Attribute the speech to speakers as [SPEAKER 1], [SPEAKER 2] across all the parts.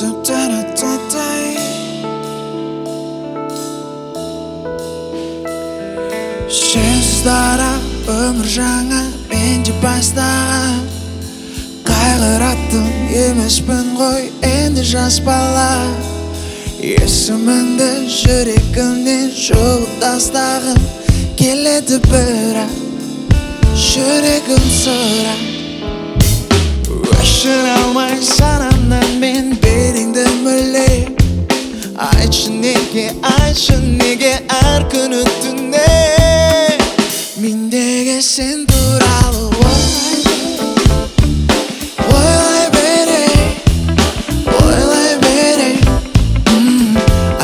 [SPEAKER 1] Sensiz dara ömür жаңа менде бастаған Қайғыраттым емеспін ғой енді жас бала Есіміңді жүрегімнен жұлып тастағым келеді бірақ жүрегім сұрақ Өшіре алмай санамнан мен бетіңді мүлде Айтшы неге әр күні түнде Мендегі сен туралы ойлай бере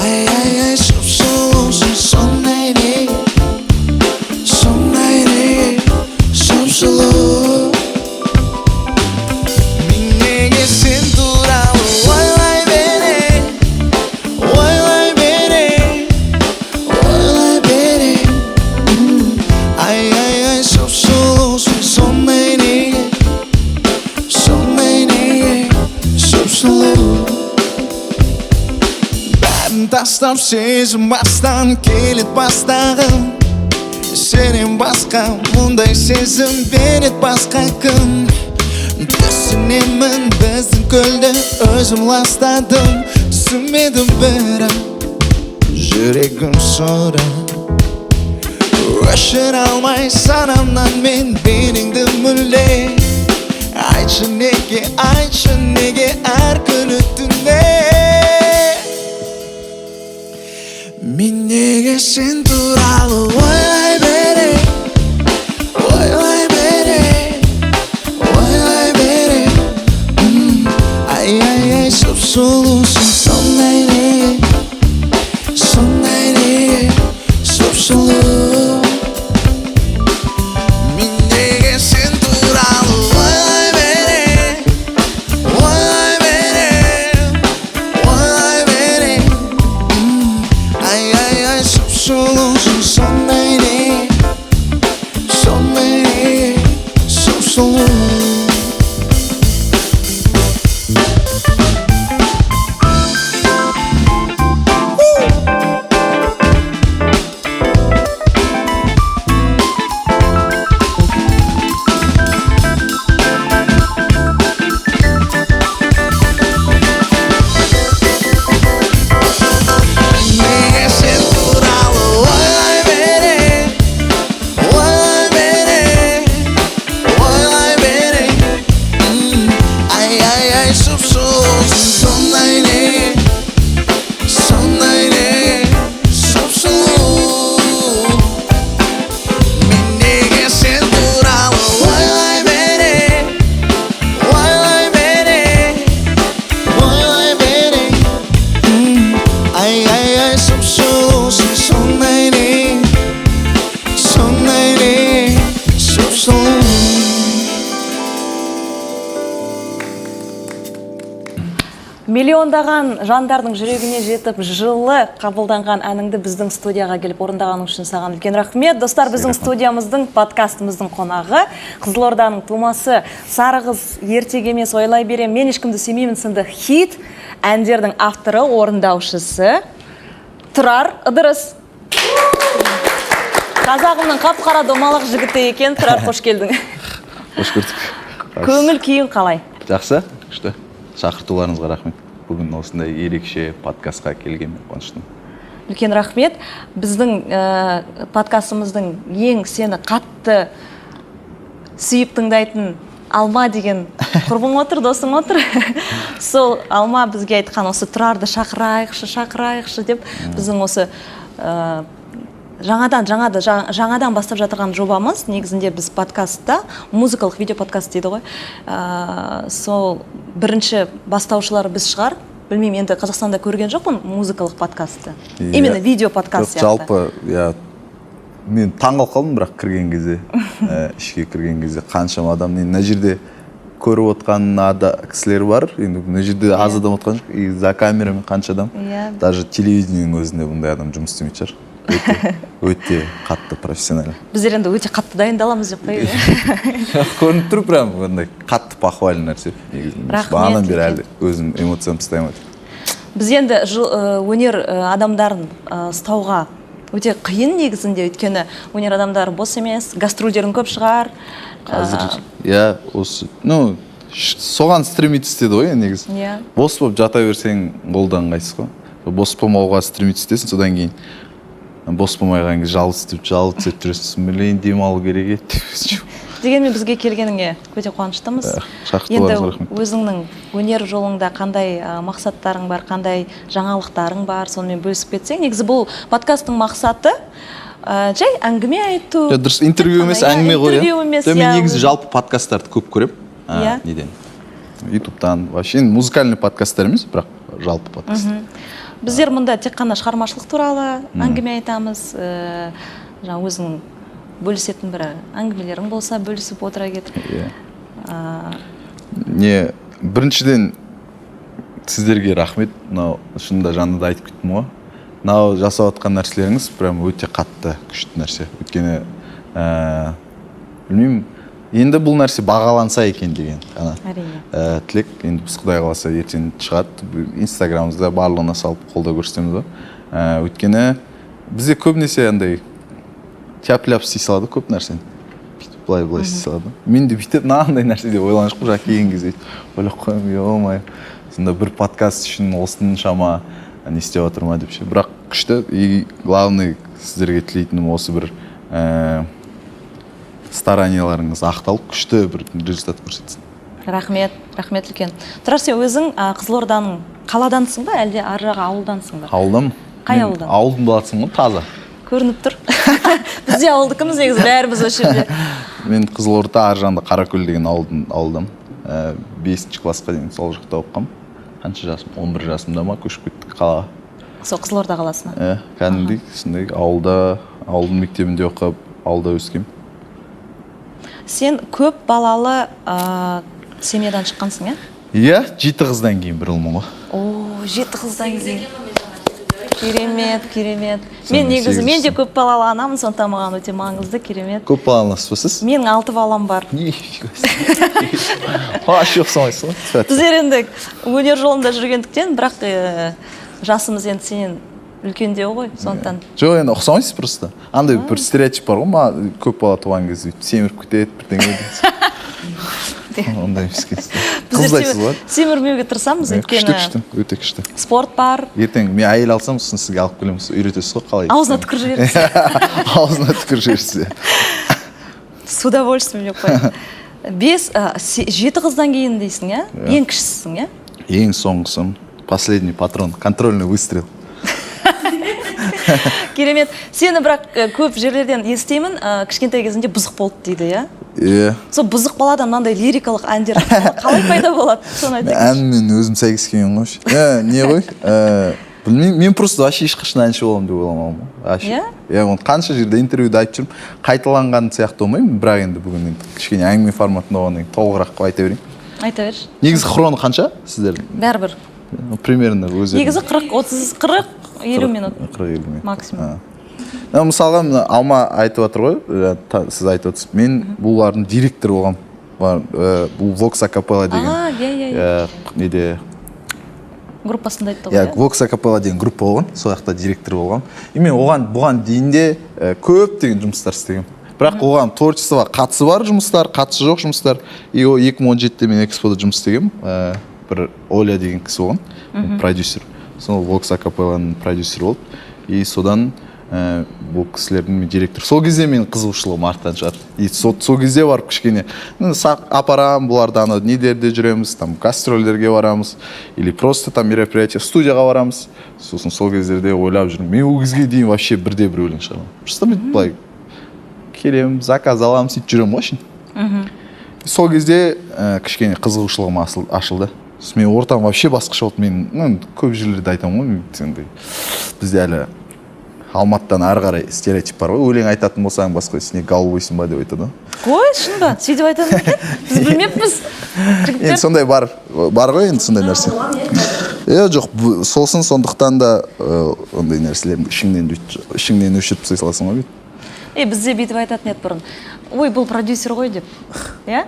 [SPEAKER 1] Ай, сұп-сұлусың сондай неге сұп-сұлу Мендегі сен туралы ойлай бере Ай, сұп-сұлусың сондай неге сұп-сұлу Бәрін тастап сезім бастан келет бастағым Сенен басқа мұндай сезім берет басқа кім Түсінемін біздің көлді өзім ластадым Түсінмедім бірақ жүрегім сұрақ Өшіре алмай санамнан мен бетіңді мүлде Айтшы неге әр күні түнде Мен неге сен туралы ойлай бере Ай, сұп-сұлусың сондай неге сұп-сұлу Мен неге сен туралы ойлай бере Ай, сұп-сұлусың сондай неге сұп-сұлу
[SPEAKER 2] Миллиондаған жандардың жүрегіне жетіп, жылы қабылданған әніңді біздің студияға келіп орындағаның үшін саған үлкен рахмет. Достар, біздің студиямыздың, подкастымыздың қонағы Қызылорданың тумасы Сарығыз ертең емес ойлай берем, мен ешкімді сүймеймін сынды хит әндердің авторы, орындаушысы Тұрар Ыдырыс. Қазағымның қап-қара домалақ жігіті екен. Тұрар, қош келдің.
[SPEAKER 3] Қош көрдік.
[SPEAKER 2] Көңіл күйің қалай?
[SPEAKER 3] Жақсы, күшті. Шақыртуларыңызға рахмет. Бүгін осындай ерекше подкастқа келгеніме қуаныштымын.
[SPEAKER 2] Үлкен рахмет. Біздің подкастымыздың ең сені қатты сүйіп тыңдайтын Алма деген құрбың отыр, досың отыр. Сол Алма бізге айтқан осы Тұрарды шақырайықшы деп біздің осы жаңадан бастап жатырған жобамыз. Негізінде біз подкастта, музыкалық видео подкаст дейді ғой. Сол бірінші бастаушылары біз шығар. Білмеймін, енді Қазақстанда көрген жоқпын музыкалық подкастты. Именно видео подкаст сияқты.
[SPEAKER 3] Жалпы, мен таңғалып қалдым, бірақ кірген кезде, ішке кірген кезде қаншама адам, мына жерде көріп отқан кісілер бар, енді мына жерде аз адам отқан жоқ, и за камерамен қанша адам, даже телевидениенің өзінде бұндай адам жұмыс істемейтін шығар. Өте қатты профессионал.
[SPEAKER 2] Біздер енді өте қатты дайындаламыз деп қойды.
[SPEAKER 3] Көрініп тұр, прям қатты похвальный нәрсе. Бағанадан бері әлі өзім эмоциям ұстай алмадым.
[SPEAKER 2] Біз енді өнер адамдарын ұстауға өте қиын негізінде, өйткені өнер адамдары бос емес, гастрольдерің көп шығар.
[SPEAKER 3] Қазір, осы, соған стремитс деді ғой, негіз. Бос болып жата берсең қолдан қайсыз ғой. Бос болмауға стремитс десін, содан кейін бос болмайған кезде жалғыз етіп жүресің, мейлен демалу керек еді.
[SPEAKER 2] Дегенмен бізге келгеніңе өте қуаныштымыз. Енді өзіңнің өнер жолыңда қандай мақсаттарың бар, қандай жаңалықтарың бар, сонымен бөлісіп кетсең. Негізі бұл подкасттың мақсаты жай әңгіме айту.
[SPEAKER 3] Дұрыс, интервью емес, әңгіме ғой. Мен негізі жалпы подкасттарды көп көрем. Неден? Ютубтан. Вообще музыкальный подкасттар емес, бірақ жалпы подкаст.
[SPEAKER 2] Біздер мұнда тек қана шығармашылық туралы әңгіме айтамыз. Өзің бөлісетін бір әңгімелерің болса, бөлісіп отыра кет.
[SPEAKER 3] Біріншіден сіздерге рахмет. Шынында жанында айтып кеттім ғой. Мынау жасап отқан нәрселеріңіз прям өте қатты, күшті нәрсе. Өйткені білмеймін, енді бұл нәрсе бағаланса екен деген тілек. Енді біз Құдай қаласа ертең шығады. Инстаграмымызда барлығына салып қолда көрсетеміз ғой. Өйткені бізде көбінесе андай тяп-ляп істей салады көп нәрсені. Былай істей салады. Мен де бүйтіп мынандай нәрсе деп ойланып шықпын, жаңа келген кезде ойлап қоямын, ё-май. Сонда бір подкаст үшін осының шама не істеп отыр ма деп ше. Бірақ күшті, и главный сіздерге тілейтінім осы бір старанияларыңыз ақталып, күшті бір результат көрсетсін.
[SPEAKER 2] Рахмет үлкен. Тұрар, сен өзің Қызылорданың қаладансың ба, әлде ар жағы ауылдансың ба?
[SPEAKER 3] Ауылдам.
[SPEAKER 2] Қай ауылдан?
[SPEAKER 3] Ауылдың баласың ғой, таза.
[SPEAKER 2] Көрініп тұр. Бізде ауылдыкіміз негізі, бәріміз осы жерде.
[SPEAKER 3] Мен Қызылорда ар жағында Қаракөл деген ауылдам. 5-ші классқа дейін сол жақта оқығам. Қанша жасым? 11 жасымда ма көшіп кеттік қалаға.
[SPEAKER 2] Сол Қызылорда қаласына.
[SPEAKER 3] Кәдімгідей, сондай ауылдың мектебінде оқып, ауылда өскем.
[SPEAKER 2] Сен көп балалы семьядан шыққансың, иә?
[SPEAKER 3] Иә, 7 қыздан кейін бір ұлмын ғой.
[SPEAKER 2] 7 қыздан кейін. Керемет. Мен негізі, мен де көп балалы анамын, сондықтан маған өте маңызды, керемет.
[SPEAKER 3] Көп балалысыз ба сіз?
[SPEAKER 2] Менің 6 балам бар.
[SPEAKER 3] Ұқсамайсыз ғой.
[SPEAKER 2] Біздер енді өнер жолында жүргендіктен, бірақ жасымыз енді сенен үлкендеу ғой, сондықтан.
[SPEAKER 3] Жоқ, енді ұқсамайсыз просто. Андай бір стереотип бар ғой, көп бала туған кезде семіріп кетеді, бірдеңе дейді. Ондай емес кетті. Қыздайсыз ғой?
[SPEAKER 2] Семірмеуге тырысамыз, өйткені
[SPEAKER 3] күшті, өте күшті.
[SPEAKER 2] Спорт бар.
[SPEAKER 3] Ертең мен әйел алсам, сосын сізге алып келеміз, үйретесіз ғой, қалай?
[SPEAKER 2] Аузына түкір жібересіз.
[SPEAKER 3] Аузына түкір жібересіз.
[SPEAKER 2] С удовольствием деп қоямын. 7 қыздан кейін дейсің, иә? Ең кішісің, иә?
[SPEAKER 3] Ең соңғысым. Последний патрон, контрольный выстрел.
[SPEAKER 2] Керемет. Сені бірақ көп жерлерден естимін, кішкентай кезінде бұзық болды дейді, иә?
[SPEAKER 3] Иә.
[SPEAKER 2] Сол бұзық баладан мынандай лирикалық әндер қалай пайда болады? Соны айтыңызшы.
[SPEAKER 3] Әнмен өзім сәйкес келген ғой. Не ғой? Білмеймін, мен просто вообще ешқашан әнші боламын деп ойламауым ғой. Иә, қанша жерде интервьюда айтып жүрмін, қайталанған сияқты болмаймын, бірақ енді бүгін кішкене әңгіме форматында болғаннан толығырақ айта берейін.
[SPEAKER 2] Айта берші.
[SPEAKER 3] Негізі хроны қанша сіздердің?
[SPEAKER 2] Бәрібір.
[SPEAKER 3] Примерно өзі.
[SPEAKER 2] Негізі 40-50 минут.
[SPEAKER 3] 40-50 минут.
[SPEAKER 2] Максимум.
[SPEAKER 3] Мысалға, Алма айтып отыр ғой, сіз айтып отырсыз. Мен бұлардың директор болғам. Бұл Vox Acapella деген. Неде?
[SPEAKER 2] Группасында айтты ғой.
[SPEAKER 3] Vox Acapella деген группа болған, сол жақта директор болғам. И мен бұған дейінде көптеген жұмыстар істегем. Бірақ оған творчествоға қатысы бар жұмыстар, қатысы жоқ жұмыстар. И 2017-де мен экспода жұмыс істегем. Бір Оля деген кісі болған, продюсер. Сол Vox Acapella'ның продюсері болды. И содан бұл кісілердің директор. Сол кезде мен қызығушылығым арттан шығар. И сол кезде барып кішкене апарам, бұларда анау нелерде жүреміз, там гастрольдерге барамыз, или просто там мероприятие, студияға барамыз. Сосын сол кездерде ойлап жүрмін. Мен ол кезге дейін вообще бірде-бір өлең шығарамын. Просто бүйтіп былай келем, заказ аламын, сөйтіп жүремін ғой. Сол кезде кішкене қызығушылығым ашылды. Мен ортам вообще басқаша болды. Мен көп жерлерде айтамын ғой. Бізде әлі Алматыдан ары қарай стереотип бар ғой. Өлең айтатын болсаң басқа сіне голубойсың ба деп айтады.
[SPEAKER 2] Қой, шын ба? Сөйтіп айтады екен? Біз білмеппіз.
[SPEAKER 3] Енді сондай бар ғой, енді сондай нәрсе. Жоқ, солсын сондықтан да ондай нәрселерді ішіңнен өшіріп тастай саласың ғой.
[SPEAKER 2] Бізде бүйтіп айтатын еді бұрын. Ой, бұл продюсер ғой деп. Иә?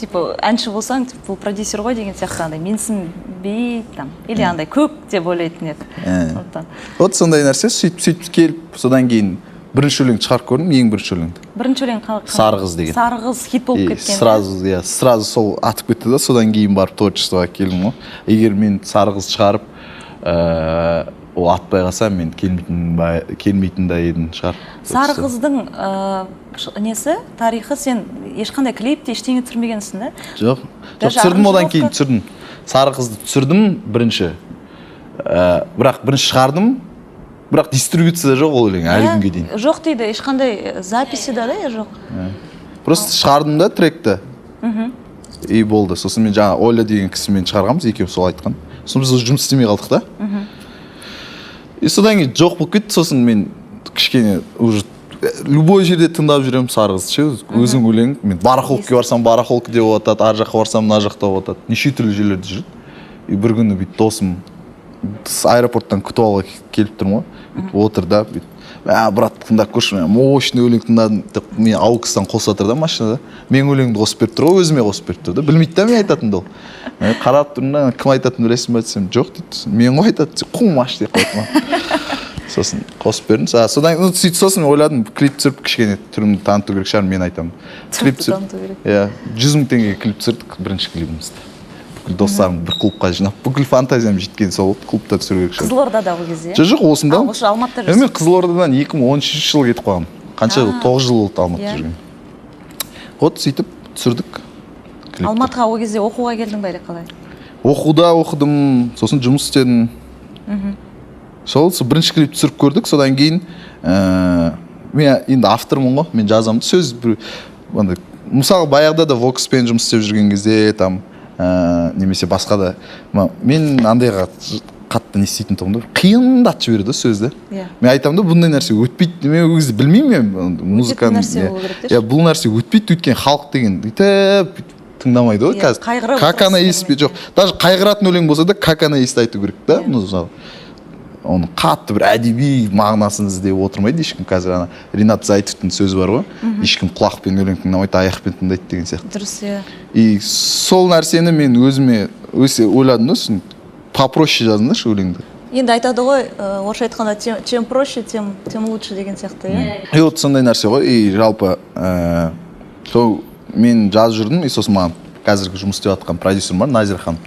[SPEAKER 2] типа әнші болсаң бұл продюсер ғой деген сияқты андай менсінбей там или андай көп деп ойлайтын еді.
[SPEAKER 3] Вот сондай нәрсе сөйтіп келіп содан кейін бірінші өлең шығарып көрдім, ең бірінші өлеңді.
[SPEAKER 2] Бірінші өлең
[SPEAKER 3] Сары қыз деген.
[SPEAKER 2] Сары қыз хит болып кеткен.
[SPEAKER 3] Сразу сол атып кетті да, содан кейін барып творчествоға келдім ғой. Егер мен Сары қыз шығарып, ол атпай қалса мен келмейтін да едім шығар.
[SPEAKER 2] Сары қыздың несі, тарихы, сен ешқандай клипте ештеңе түсірмегенсің, да?
[SPEAKER 3] Жоқ, түсірдім, одан кейін түсірдім. Сары қызды түсірдім бірінші. Бірақ бірінші шығардым, бірақ дистрибуцияда жоқ ол өлең әлі күнге дейін.
[SPEAKER 2] Жоқ дейді, ешқандай записи да жоқ.
[SPEAKER 3] Просто шығардым да тректі. И болды. Сосын мен жаңа Оля деген кісімен шығарғанбыз, екеуміз сол айтқан. Сосын біз жұмыс істемей қалдық та. И содан кейін жоқ болып кетті, сосын мен кішкене уже любой жерде тыңдап жүремін Сары қызды ше, өзің өлең. Мен барахолкке барсам барахолка деп отады, ар жаққа барсам мына жақта отады. Неше түрлі жерлерде жүреді. И бір күні бүйтіп досым аэропорттан күтіп алуға келіп тұрмын ғой. Отыр да, брат, тыңдап көрші, мен мощный өлең тыңдадым деп, мен аукыстан қосып жатыр да машинада. Мен өлеңді қосып беріп тұр ғой, өзіме қосып беріп тұр да. Білмейді да мен айтатынды ол. Қарап тұрмын да, кім айтатынын білесің бе десем, жоқ дейді. Мен ғой айтады, қумаш деп қойды. Сосын қосып бердім. Содан сөйтіп сосын ойладым, клип түсіріп кішкене түрімді таныту керек шығар, мен айтамын. Клип түсіріп, 100 000 теңгеге клип түсірдік бірінші клипімізді. Достарым бір клубқа жинап, бүкіл фантазиям жеткен сол клубта түсіру керек шығар.
[SPEAKER 2] Қызылордада ол кезде?
[SPEAKER 3] Жоқ, осында.
[SPEAKER 2] Осы Алматыда жүрсің?
[SPEAKER 3] Мен Қызылордадан 2013 жылы кетіп қалғам. Қанша 9 жыл болды Алматыда жүрген. Вот сөйтіп түсірдік.
[SPEAKER 2] Алматыға ол кезде оқуға келдің бе қалай?
[SPEAKER 3] Оқуда оқыдым, сосын жұмыс істедім. Сол бірінші клип түсіріп көрдік, содан кейін мен енді автормын ғой, мен жазамын сөз мысалы баяғыда да Вокспен жұмыс істеп жүрген кезде там немесе басқа да мен андайға қатты не істейтін тұғым да, қиындатып жібереді сөзді. Мен айтамын да, бұндай нәрсе өтпейді, мен ол кезде білмеймін мен музыканы. Бұл нәрсе өтпейді, өйткені халық деген тыңдамайды ғой қазір. Как она есть, жоқ, даже қайғыратын өлең болса да, как она есть айту керек та, мысалы. Оны қатты бір әдеби мағынасын іздеп отырмайды ешкім. Қазір ана Ринат Зайтовтың сөзі бар ғой, ешкім құлақпен өлең тыңдамайды, аяқпен тыңдайды деген сияқты.
[SPEAKER 2] Дұрыс, иә.
[SPEAKER 3] И сол нәрсені мен өзіме ойладым да, попроще жаздым да өлеңді.
[SPEAKER 2] Енді айтады ғой, орысша айтқанда чем проще, тем лучше деген сияқты, иә?
[SPEAKER 3] И вот сондай нәрсе ғой. И жалпы сол мен жазып жүрдім, и сосын маған қазіргі жұмыс істеп жатқан продюсерім бар, Назирхан.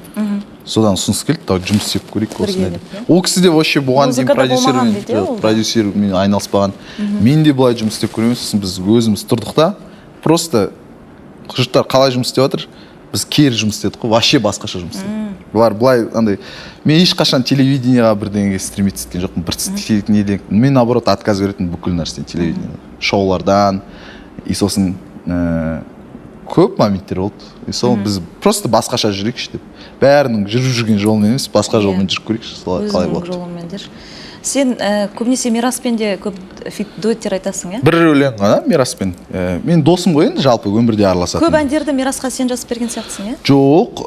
[SPEAKER 3] Содан ұсыныс келді, жұмыс істеп көрейік осындай деп. Ол кісі де вообще бұған дейін продюсермен айналыспаған. Мен де былай жұмыс істеп көремін, сосын біз өзіміз тұрдық та, просто жұрттар қалай жұмыс істеп жатыр, біз кері жұмыс істедік қой, вообще басқаша жұмыс істедік. Бұлар былай андай, мен ешқашан телевидениеға бірдеңеге стремиться еткен жоқпын, мен наоборот отказ беретін бүкіл нәрсе телевидениеға, шоулардан, и сосын көп моменттер болды. И сол біз просто басқаша жүрейікші деп. Бәрінің жүріп жүрген жолын емес, басқа жолмен жүріп көрейікші, солай қалай болды.
[SPEAKER 2] Өзінің жолымен дер. Сен көбінесе Мираспен де көп дуэттер айтасың, иә?
[SPEAKER 3] Бір өлең ғана Мираспен. Мен досым ғой енді, жалпы өмірде араласатын.
[SPEAKER 2] Көп әндерді Мирасқа сен жазып берген сияқтысың, иә?
[SPEAKER 3] Жоқ,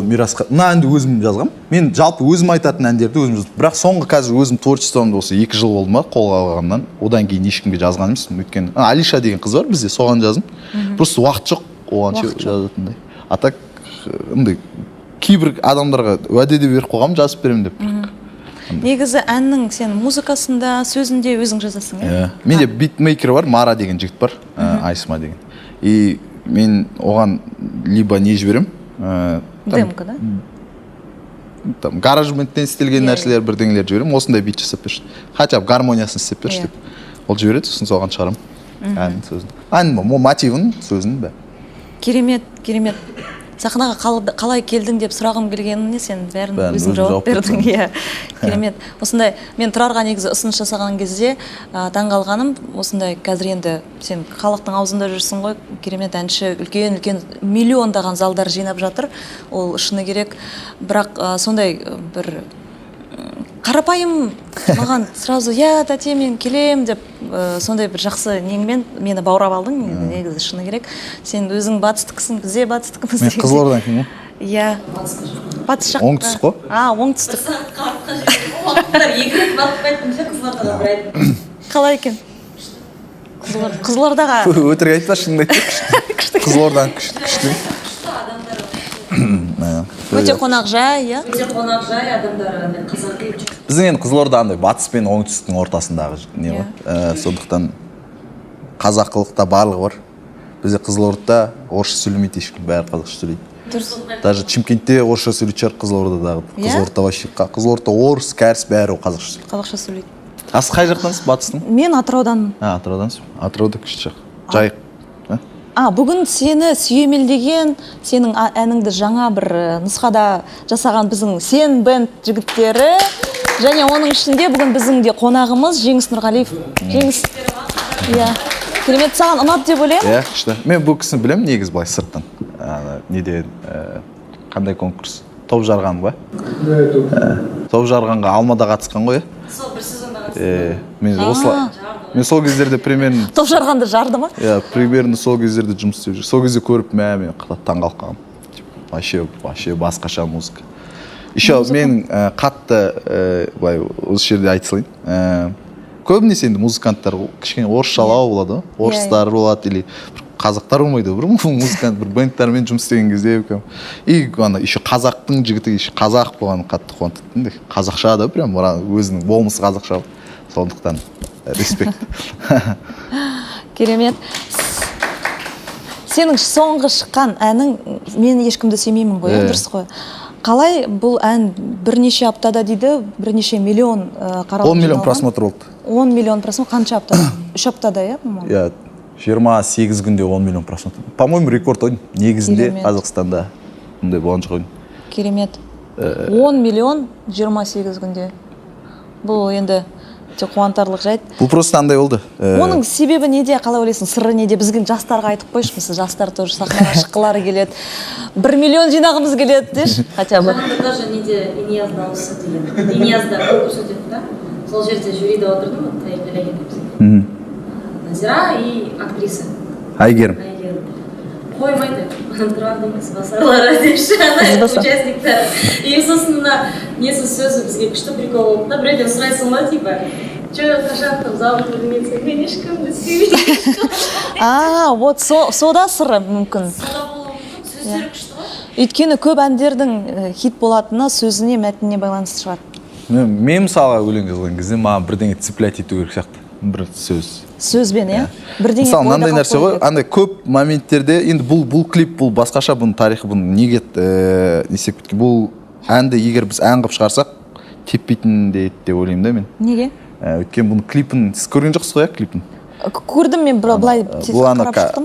[SPEAKER 3] Мирасқа. Мына әнді өзім жазғам. Мен жалпы өзім айтатын әндерді өзім жаздым. Бірақ соңғы қазір өзім творчествомды осы 2 жыл болды ма қолға алғаннан, одан кейін ешкімге жазған емеспін. Өйткені Алиша деген қыз бар бізде, соған жаздым. Просто уақыт жоқ оған жазатындай. А так кейбір адамдарға уәде де беріп қойғам, жазып беремін деп.
[SPEAKER 2] Негізі әннің сен музыкасында, сөзінде өзің жазасың, иә?
[SPEAKER 3] Менде битмейкер бар, Мара деген жігіт бар, Айсма деген. И мен оған либо не жіберем?
[SPEAKER 2] Демка, да?
[SPEAKER 3] Гаражбендтен істелген нәрселер, бірдеңелер жіберем, осындай бит жасап берші. Хотя гармониясын істеп берші деп. Ол жібереді, сосын соған шығарам. Әннің сөзін. Әннің мотивін, сөзін бә.
[SPEAKER 2] Керемет, керемет. Сахнаға қалай келдің деп сұрағым келгеніне сен бәрін өзің жауап бердің, иә. Керемет. Осындай, мен Тұрарға негізі ұсыныс жасаған кезде таңғалғаным, осындай қазір енді сен халықтың аузында жүрсің ғой, керемет әнші, үлкен миллиондаған залдар жинап жатыр, ол шыны керек. Бірақ сондай бір қарапайым маған сразу, я тәте мен келем деп сондай бір жақсы неңмен мені баурап алдың, негізі шыны керек. Сен өзің батыстықсың, бізде батыстықпыз.
[SPEAKER 3] Мен Қызылордан екен,
[SPEAKER 2] иә? Батыс жақта.
[SPEAKER 3] Оңтүстік қой?
[SPEAKER 2] Оңтүстік.
[SPEAKER 4] Уақыттар 2 рет батып қайттымша Қызылордаға бір айдым.
[SPEAKER 2] Қалай екен? Қызылордаға.
[SPEAKER 3] Өтірік айтпа, шынымды айтпа. Қызылордан күшті.
[SPEAKER 2] Өте қонақжай, иә?
[SPEAKER 4] Өте қонақжай адамдар андай қазақи.
[SPEAKER 3] Біздің енді Қызылорда андай батыс пен оңтүстіктің ортасындағы не ғой. Сондықтан қазақылықта барлығы бар. Бізде Қызылордада орысша сөйлемейді ешкім, бәрі қазақша сөйлейді.
[SPEAKER 2] Дұрыс.
[SPEAKER 3] Даже Чимкентте орысша сөйлейтін шығар, Қызылордадағы. Қызылорда вообще Қызылорда орыс, кәріс бәрі қазақша сөйлейді.
[SPEAKER 2] Қазақша сөйлейді.
[SPEAKER 3] А сіз қай жақтансыз, батыстың?
[SPEAKER 2] Мен Атырауданмын.
[SPEAKER 3] Атыраудансыз? Атырауда күшті жақ. Жайық.
[SPEAKER 2] Бүгін сені сүйемелдеген, сенің әніңді жаңа бір нұсқада жасаған біздің Сен бенд жігіттері, және оның ішінде бүгін біздің де қонағымыз Жеңіс Нұрғалиев. Жеңіс. Иә. Керемет, саған ұнады деп ойлаймын.
[SPEAKER 3] Иә, күшті. Мен бұл кісіні білемін негізі былай сырттан. Неде қандай конкурс? Топ жарған ба? Топ жарғанға Алмада қатысқан ғой,
[SPEAKER 4] Сол бір сезонда қатысты.
[SPEAKER 3] Мен сол кездерде примерно
[SPEAKER 2] Топ жарғанды жарды ма?
[SPEAKER 3] Иә, примерно сол кездерде жұмыс істеп жүр. Сол кезде көріп, мен таңғалып қалғанмын. Вообще басқаша музыка. Еще мен қатты былай осы жерде айта салайын. Көбінесе енді музыканттар кішкене орысшалау болады ғой. Орыстар болады или қазақтар болмайды ғой. Бір музыкант бір бендтармен жұмыс істеген кезде и ана еще қазақтың жігіті еще қазақ болғаны қатты қуантады. Қазақша да прям өзінің болмысы қазақша. Сондықтан респект.
[SPEAKER 2] Керемет. Сенің соңғы шыққан әнің мен ешкімді сүймеймін ғой, дұрыс қой. Қалай бұл ән бірнеше аптада дейді, бірнеше миллион қаралым
[SPEAKER 3] 10 миллион просмотр болды.
[SPEAKER 2] 10 миллион просмотр қанша аптада? 3 аптада, иә?
[SPEAKER 3] Иә, 28 күнде 10 миллион просмотр. По-моему, рекорд ойын. Негізінде Қазақстанда бұндай болған жоқ ойын.
[SPEAKER 2] Керемет. 10 миллион 28 күнде. Бұл енді қуантарлық жайт.
[SPEAKER 3] Бұл просто андай болды.
[SPEAKER 2] Оның себебі неде, қалай ойлайсың, сыры неде? Бізген жастарға айтып қойшы, мысалы, жастар тоже сахнаға шыққылары келеді. 1 миллион жинағымыз келеді, деші, хотя бы.
[SPEAKER 4] Жақында даже неде Инияз дауысы деген. Иниязда конкурс өтеді да. Сол жерде жюриде отырдым, Тайгелеген. Назира и актриса.
[SPEAKER 3] Айгерім.
[SPEAKER 4] Қоймайды. Тұрардың ізбасарлары депші, участниктар. И сосын несі сөзі бізге күшті прикол болды да, біреуден сұрайсың ба, типа, қашан там завод өлмейсің, мен ешкімді сүймеймін.
[SPEAKER 2] Вот сода сыры мүмкін.
[SPEAKER 4] Сода болуы мүмкін, сөздері күшті ғой.
[SPEAKER 2] Өйткені көп әндердің хит болатыны сөзіне, мәтініне байланысты шығар.
[SPEAKER 3] Мен мысалға өлең жазған кезде маған бірдеңе цеплять ету керек сияқты. Бір сөз.
[SPEAKER 2] Сөзбен, иә? Бірдеңе
[SPEAKER 3] мысалы, мынандай нәрсе ғой, андай көп моменттерде, енді бұл клип, бұл басқаша, бұның тарихы, бұның неге не істеп кеткен. Бұл әнді егер біз ән қылып шығарсақ, теппейтін деп ойлаймын да мен.
[SPEAKER 2] Неге?
[SPEAKER 3] Өйткені бұның клипін, сіз көрген жоқсыз ғой, клипін?
[SPEAKER 2] Көрдім мен былай
[SPEAKER 3] бұл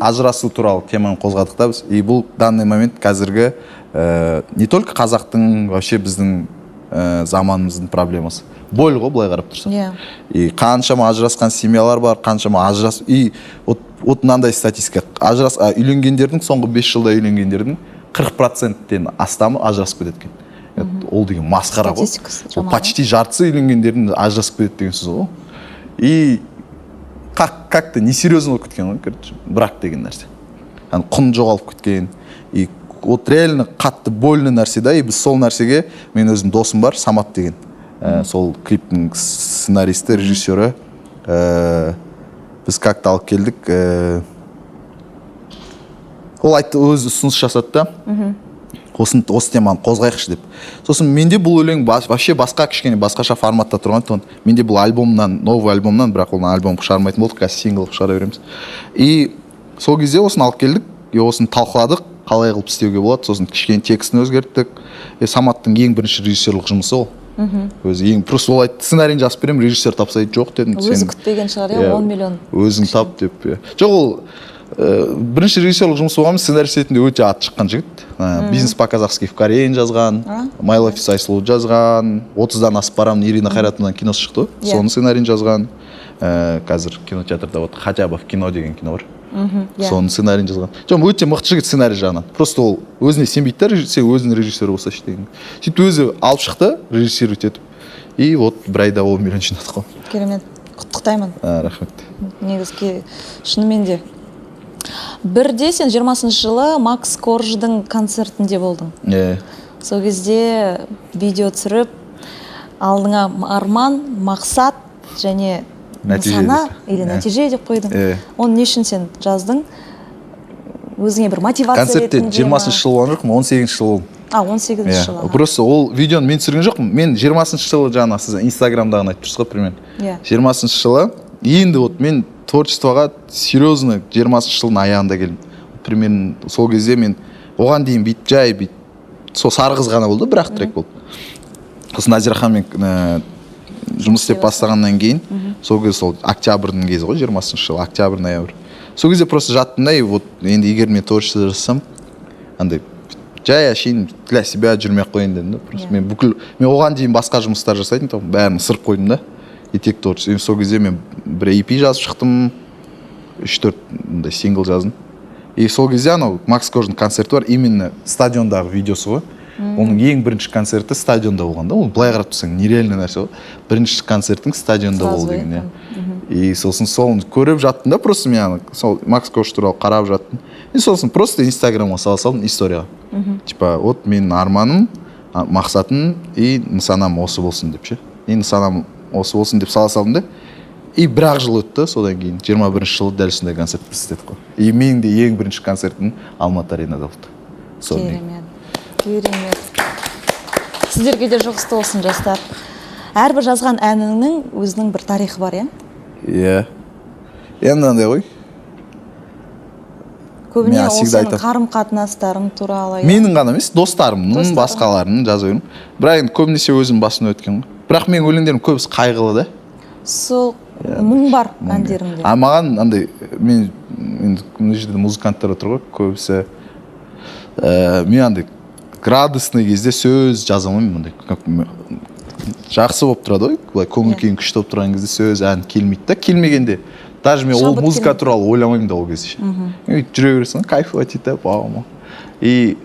[SPEAKER 3] ажырасу туралы теманы қозғадық та біз. И бұл данный момент қазіргі не только қазақтың, вообще біздің заманымыздың проблемасы. Боль ғой, былай қарап тұрсақ. И қаншама ажырасқан семьялар бар, қаншама и вот мынандай статистика. Үйленгендердің, соңғы 5 жылда үйленгендердің 40%-тен астамы ажырасып кетеді екен. Ол деген масқара ғой. Почти жартысы үйленгендердің ажырасып кетеді деген сөз ғой. И как-то несерьезно болып кеткен ғой, брак деген нәрсе. Құн жоғалып кеткен. И вот реально қатты больно нәрсе да. И біз сол нәрсеге, мен өзім досым бар, Самат деген. Сол клиптің сценаристі, режиссері. Біз как-то алып келдік. Ол айтты, өзі ұсыныс жасады да. Осы теманы қозғайықшы деп. Сосын менде бұл өлең вообще басқа кішкене басқаша форматта тұрған. Менде бұл альбомнан, новый альбомнан, бірақ оны альбом шығармайтын болдық, қазір сингл шығара береміз. И сол кезде осыны алып келдік, и осыны талқыладық, қалай қылып істеуге болады. Сосын кішкене текстін өзгерттік. Саматтың ең бірінші режиссерлік жұмысы ол. Өзі ең просто ол айтты, сценарийін жазып беремін, режиссер тапсайды, жоқ дедім.
[SPEAKER 2] Өзі күтпеген шығар, 10 миллион.
[SPEAKER 3] Өзің тап деп. Жоқ, ол бірінші режиссерлік жұмысы болған, сценарист ретінде өте аты шыққан жігіт. Бизнес по-казахски в Корейін жазған, My Life is Айсұлу жазған, 30-дан асып барамын, Ирина Хайратовнаның киносы шықты, соның сценарийін жазған. Қазір кинотеатрда вот хотя бы в кино деген кино бар. Соның сценарийін жазған. Жоқ, өте мықты жігіт сценарий жағынан. Просто ол өзіне сенбейді да, сен өзінің режиссері болса деген. Сөйтіп өзі алып шықты, режиссировать етіп. И вот бір айда 10 миллион жинадық қой.
[SPEAKER 2] Керемет. Құттықтаймын.
[SPEAKER 3] Рахмет.
[SPEAKER 2] Негізгі шынымен де. Бірде сен 20-шы жылы Макс Корждың концертінде болдың. Сол кезде видео түсіріп, алдыңа арман, мақсат және нысана или нәтиже деп қойдың. Оны не үшін сен жаздың? өзіңе бір мотивация
[SPEAKER 3] концертте
[SPEAKER 2] ретінде ма?
[SPEAKER 3] 20-шы жыл болған жоқпын, 18-ші жыл болдым.
[SPEAKER 2] 18-ші жылы.
[SPEAKER 3] Просто ол видеоны мен түсірген жоқпын. Мен 20-шы жылы жаңа сіз Инстаграмдағын айтып тұрсыз ғой, примерно. 20-шы жылы енді вот мен творчествоға серьезно 20-шы жылдың аяғында келдім. Примерно сол кезде мен оған дейін бүйтіп сол сары қыз ғана болды, бір-ақ трек болды. Сосын Назирханмен жұмыс істеп бастағаннан кейін, сол кезде сол октябрьдің кезі ғой, 20-шы жыл, октябрь, ноябрь. Сол кезде просто жаттым да, и вот енді егер мен творчество жасасам, андай жай әшейін для себя жүрмей-ақ қояйын дедім да. Просто мен оған дейін басқа жұмыстар жасайтын тұғым, бәрін ысырып қойдым да. И тек творчество. Сол кезде мен бір EP жазып шықтым, 3-4 сингл жаздым. И сол кезде анау Макс Кождың концерті бар, именно стадиондағы видеосы ғой. Оның ең бірінші концерті стадионда болған да. Ол былай қарап тұрсаң нереально нәрсе ғой. Бірінші концертің стадионда болды деген. И сосын соны көріп жаттым да, просто мен сол Макс Кож туралы қарап жаттым. И сосын просто Инстаграмға сала салдым историяға. Типа, вот менің арманым, мақсатым и нысанам осы болсын деп ше. И нысанам осы болсын деп сала салдым да. И бір-ақ жыл өтті, содан кейін 21-ші жылы дәл сондай концерт біз істедік қой. И менің де ең бірінші концертім Алматы аренада болды.
[SPEAKER 2] Керемет. Сіздерге де жұғысты болсын, жастар. Әрбір жазған әніңнің өзінің бір тарихы бар,
[SPEAKER 3] иә? Енді андай ғой.
[SPEAKER 2] Көбіне ол сенің қарым-қатынастарың туралы.
[SPEAKER 3] Менің ғана емес, достарымның, басқаларының жазып жүрмін. Бірақ енді көбінесе өзім басын өткен ғой. Бірақ менің өлеңдерім көбісі қайғылы да.
[SPEAKER 2] Сол мұң бар әндерімде.
[SPEAKER 3] Маған андай, мен мына жерде музыканттар отыр ғой, көбісі мен андай градусный кезде сөз жаза алмаймын, жақсы болып тұрады ғой, былай көңіл күйің күшті болып тұрған кезде сөз ән келмейді да, келмегенде даже мен ол музыка туралы ойламаймын да ол кезде. Жүре бересің, кайфовать етіп, бауыма. И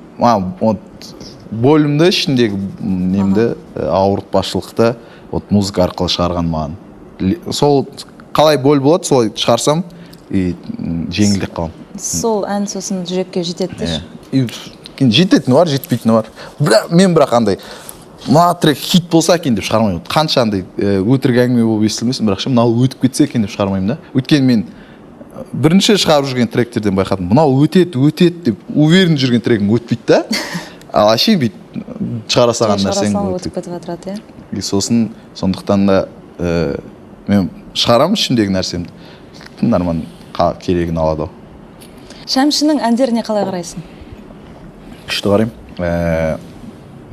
[SPEAKER 3] болімді ішіндегі немді ауыртпашылықты музыка арқылы шығарған маған. Сол қалай боль болады, солай шығарсам и жеңілдеп қалам.
[SPEAKER 2] Сол ән сосын жүрекке жетеді.
[SPEAKER 3] Жететіні бар, жетпейтіні бар. Бірақ андай, мына трек хит болса екен деп шығармаймын. Қанша андай өтірік әңгіме болып естілмесін, бірақ мынау өтіп кетсе екен деп шығармаймын да. Өйткені мен бірінші шығарып жүрген тректерден байқадым. Мынау өтеді деп уверен жүрген трегім өтпейді да. Ал әшейін бүйтіп шығара салған нәрсең
[SPEAKER 2] өтіп кетіп жатырады,
[SPEAKER 3] иә. Сосын сондықтан да мен шығарамын ішімдегі нәрсемді. Тыңдарман керегін алады.
[SPEAKER 2] Шәмшінің әндеріне қалай қарайсың?
[SPEAKER 3] Күшті қараймын.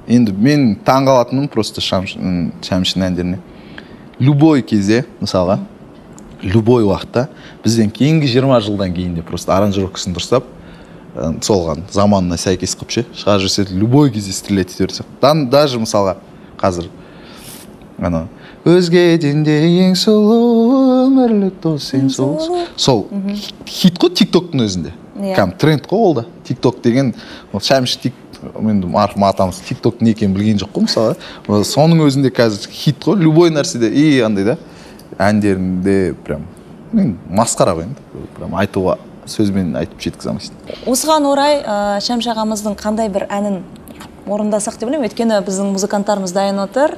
[SPEAKER 3] Енді мен таңғалатыным просто Шәмшінің әндеріне. Любой кезде, мысалға, любой уақытта, бізден кейінгі 20 жылдан кейінде просто аранжировкасын дұрыстап, солған заманына сәйкес қып ше, шығарып жүрсе, любой кезде стрелять ете берсе. Даже мысалға қазір өзгеден де ең сұлу өмірлік дос сен сұлу. Сол хит қой тиктоктың өзінде. Кәм тренд қой ол да. Тикток деген Шәмші мен марқұм атамыз тикток не екенін білген жоқ қой мысалы. Соның өзінде қазір хит қой, любой нәрседе и андай да әндерінде прям мен масқара ғой енді. Прям айтуға сөзбен айтып жеткізе алмайсың.
[SPEAKER 2] Осыған орай Шәмші ағамыздың қандай бір әнін орындасақ деп ойлаймын. Өйткені біздің музыканттарымыз дайын отыр.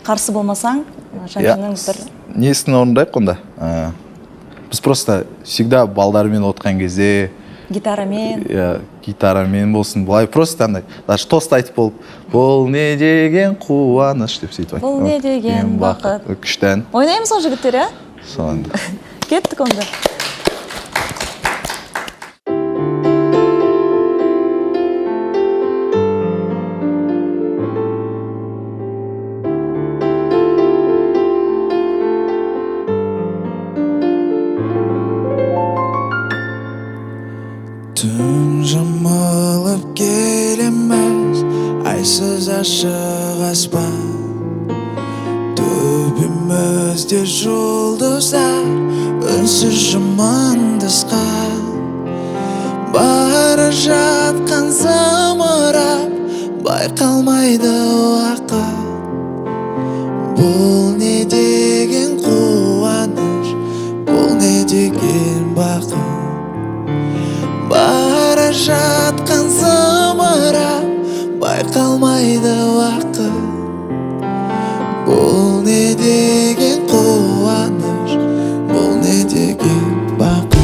[SPEAKER 2] Қарсы болмасаң, Шәмшінің бір
[SPEAKER 3] несін орындайық онда? Біз просто всегда балдармен отқан кезде гитарамен болсын, былай просто андай, даже тост айтып болып, бұл не деген қуаныш деп сөйтіп айтып.
[SPEAKER 2] Бұл не деген бақыт.
[SPEAKER 3] Күшті ән.
[SPEAKER 2] Ойнаймыз ол жігіттер, ә?
[SPEAKER 3] Соны.
[SPEAKER 2] Кеттік онда.
[SPEAKER 1] Түн жамылып келеміз, айсыз ашық аспан. Төбемізде жұлдыздар, үнсіз жымандасқан. Бара жатқан зымырап, байқалмайды уақыт. Бұл не деген қуаныш, бұл не деген бақыт. Бара жатқан зымырап, байқалмайды уақыт. Бұл не деген қуаныш, бұл не деген бақыт.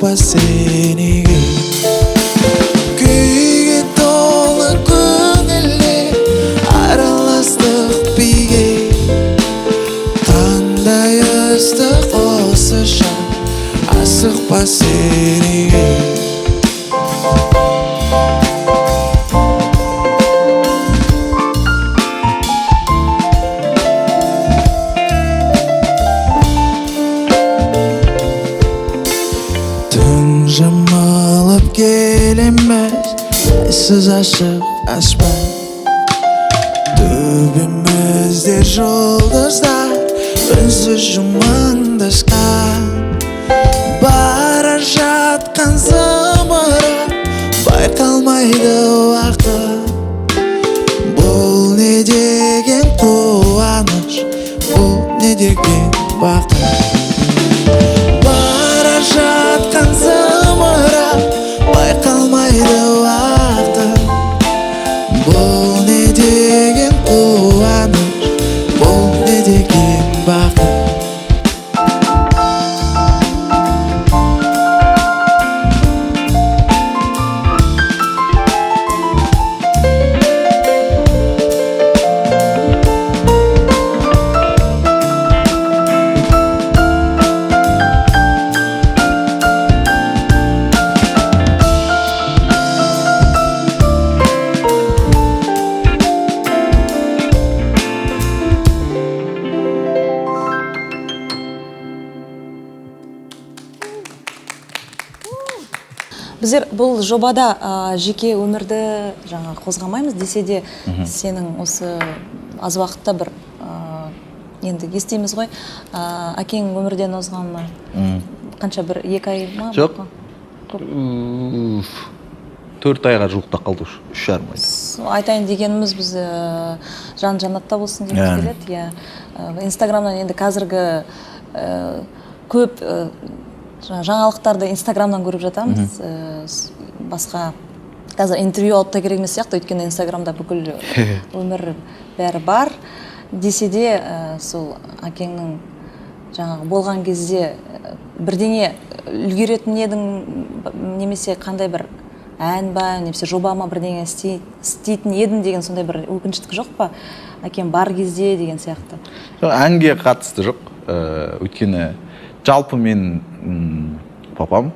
[SPEAKER 1] асықпа сен неге күйге толы көңілде араластық биге қандай ыстық осы шақ асықпа сен неге жамалып келеміз айсыз ашық аспан төбемізде жұлдыздар үнсіз жұмандасқан бара жатқан зымырап байқалмайды уақыт бұл не деген қуаныш бұл не деген бақыт жатқан зымырап байқалмайды уақыт бұл не деген қуаныш бұл не деген бақыт
[SPEAKER 2] Біздер бұл жобада жеке өмірді жаңа қозғамаймыз десе де сенің осы аз уақытта бір енді естиміз ғой әкең өмірден озған ма қанша бір 2 ай ма
[SPEAKER 3] жоқ 4 айға жуықта қалды 3 жарым айда
[SPEAKER 2] айтайын дегеніміз біз жан жаннатта болсын дегіміз келеді иә инстаграмнан енді қазіргі көп жаңалықтарды инстаграмнан көріп жатамыз басқа қазір интервью алып та керек емес сияқты өйткені инстаграмда бүкіл өмір бәрі бар десе де сол әкеңнің жаңағы болған кезде бірдеңе үлгеретін едің немесе қандай бір ән ба немесе жоба ма бірдеңе істейтін едім деген сондай бір өкініштік жоқ па әкем бар кезде деген сияқты
[SPEAKER 3] әнге қатысты жоқ өйткені жалпы мен папам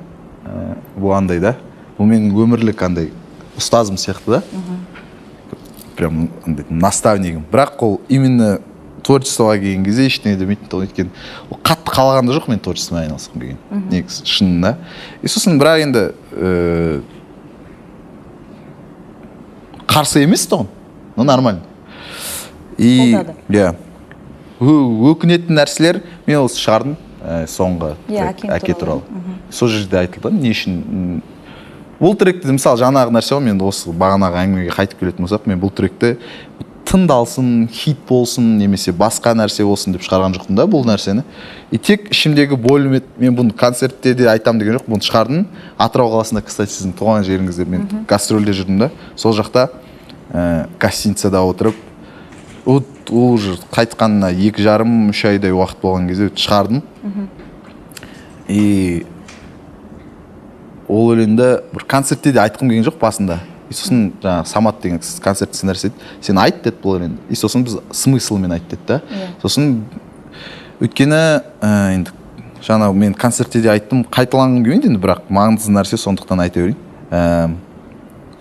[SPEAKER 3] бұл андай да бұл менің өмірлік андай ұстазым сияқты да прям андай наставнигім бірақ ол именно творчествоға келген кезде ештеңе демейтін өйткені ол қатты қалаған да жоқ мен творчествомен айналысқым келген негізі шынында и сосын бірақ енді қарсы емес тұғын но нормально и иә өкінетін нәрселер мен осы шығардым соңғы әке туралы сол жерде айтылды не үшін бұл тректі мысалы жаңағы нәрсе ғой мен осы бағанағы әңгімеге қайтып келетін болсақ мен бұл тректі тыңдалсын хит болсын немесе басқа нәрсе болсын деп шығарған жоқпын да бұл нәрсені и тек ішімдегі болым мен бұны концертте де айтамын деген жоқ бұны шығардым Атырау қаласында кстати сіздің туған жеріңізде мен гастрольде жүрдім да сол жақта гостиницада отырып ол уже қайтқанына 2,5-3 айдай уақыт болған кезде шығардым и ол өлеңді бір концертте де айтқым келген жоқ басында и сосын жаңағы Самат деген концерт сценарист еді сен айт деді бұл өлеңді и сосын біз смыслымен айт деді да сосын өйткені енді жаңа мен концертте де айттым қайталанғым келмейді енді бірақ маңызды нәрсе сондықтан айта берейін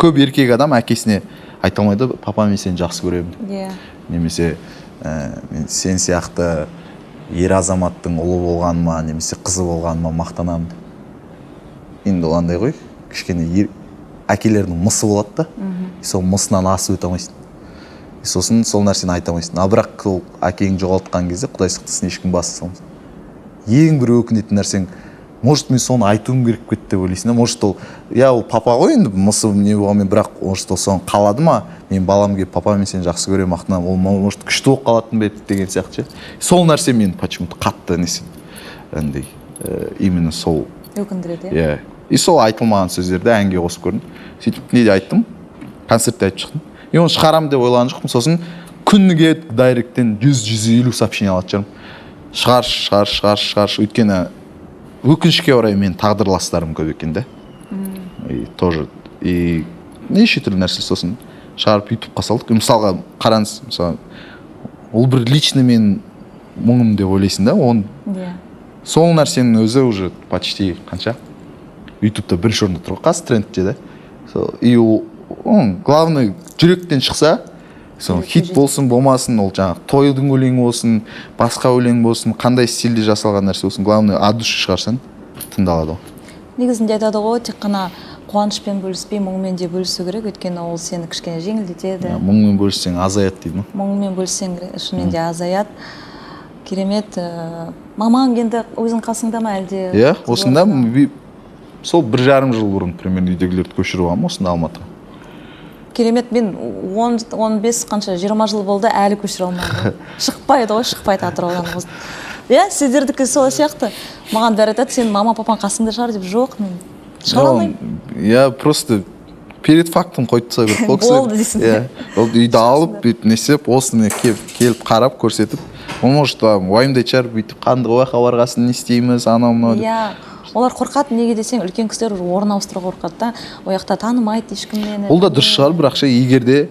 [SPEAKER 3] көп еркек адам әкесіне айта алмайды папа мен сені жақсы көремін немесе мен сен сияқты ер азаматтың ұлы болғаныма немесе қызы болғаныма мақтанамын енді ол андай ғой кішкене әкелердің мысы болады да сол мысынан асып өте алмайсың сосын сол нәрсені айта алмайсың ал бірақ ол әкеңді жоғалтқан кезде құдай сақтасын ешкім басы салмасын ең бір өкінетін нәрсең может мен соны айтуым керек кетті деп ойлайсың да может ол иә ол папа ғой енді мысы не болғанмен бірақ может ол соны қалады ма мен балам келіп папа мен сені жақсы көремін мақтанамын ол может күшті болып қалатын ба еді деген сияқты ше сол нәрсе мені почему-то қатты несін андай именно сол
[SPEAKER 2] өкіндіреді
[SPEAKER 3] иә и сол айтылмаған сөздерді әнге қосып көрдім сөйтіп неде айттым концертте айтып шықтым и оны шығарамын деп ойлаған жоқпын сосын күніге дайректтен 100-150 сообщение алатын шығармын шығар өйткені өкінішке орай мен тағдырластарым көп екен да. И тоже и неше түрлі нәрсе, сосын шығарып ютубқа салдық. Мысалға қараңыз, мысалы ол бір лично мен мұңым деп ойлайсың да, оны сол нәрсенің өзі уже почти қанша ютубта бірінші орында тұр ғой қазір трендте да. И главный жүректен шықса, хит болсын болмасын, ол жаңағы тойдың өлеңі болсын, басқа өлең болсын, қандай стильде жасалған нәрсе болсын, главный от души шығарсаң тыңдалады ғой.
[SPEAKER 2] Негізінде айтады ғой, тек қана қуанышпен бөліспей, мұңмен де бөлісу керек, өйткені ол сені кішкене жеңілдетеді.
[SPEAKER 3] Мұңмен бөліссең азаяды дейді ма?
[SPEAKER 2] Мұңмен бөліссең шынымен де азаяды. Керемет. Мамаң енді өзің қасыңда ма әлде?
[SPEAKER 3] Иә, осында сол 1,5 жыл бұрын примерно үйдегілерді көшіріп алғанмын осында Алматыға.
[SPEAKER 2] Керемет, мен 15 қанша 20 жыл болды, әлі көшіре алмадым. Шықпайды ғой, шықпайды Атыраудан. Иә, сіздердікі сол сияқты. Маған бәрі айтады, сен мама папаң қасыңда шығар деп, жоқ, мен шығара алмаймын.
[SPEAKER 3] Я просто перед фактом қойып тастау керек.
[SPEAKER 2] Болды дейсің.
[SPEAKER 3] Иә, ол үйді алып, несеп, осыны келіп қарап, көрсетіп, может, уайымдайды шығар, бүйтіп қандығы ой хабарғасын не істейміз, анау-мынау деп.
[SPEAKER 2] Иә, олар қорқады, неге десең, үлкен кісілер орын ауыстыруға қорқады да, ояқта танымайды ешкім мені.
[SPEAKER 3] Ол да дұрыс шығар, бірақ егерде